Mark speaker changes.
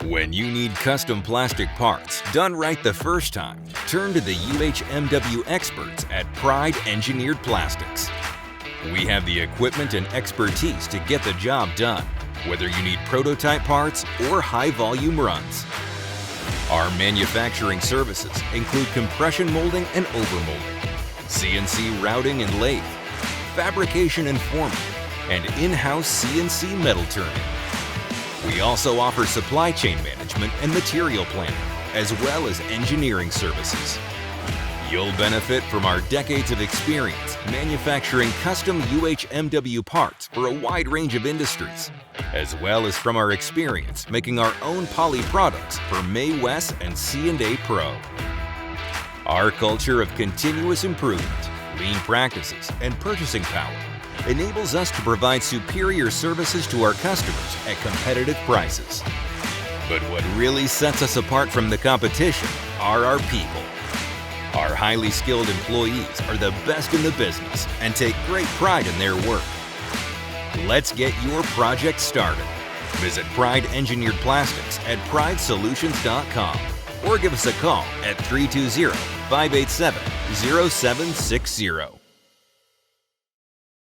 Speaker 1: When you need custom plastic parts done right the first time, turn to the UHMW experts at Pride Engineered Plastics. We have the equipment and expertise to get the job done, whether you need prototype parts or high-volume runs. Our manufacturing services include compression molding and overmolding, CNC routing and lathe, fabrication and forming, and in-house CNC metal turning. We also offer supply chain management and material planning, as well as engineering services. You'll benefit from our decades of experience manufacturing custom UHMW parts for a wide range of industries, as well as from our experience making our own poly products for May-West and C&A Pro. Our culture of continuous improvement, lean practices, and purchasing power enables us to provide superior services to our customers at competitive prices. But what really sets us apart from the competition are our people. Our highly skilled employees are the best in the business and take great pride in their work. Let's get your project started. Visit Pride Engineered Plastics at pridesolutions.com or give us a call at 320-587-0760.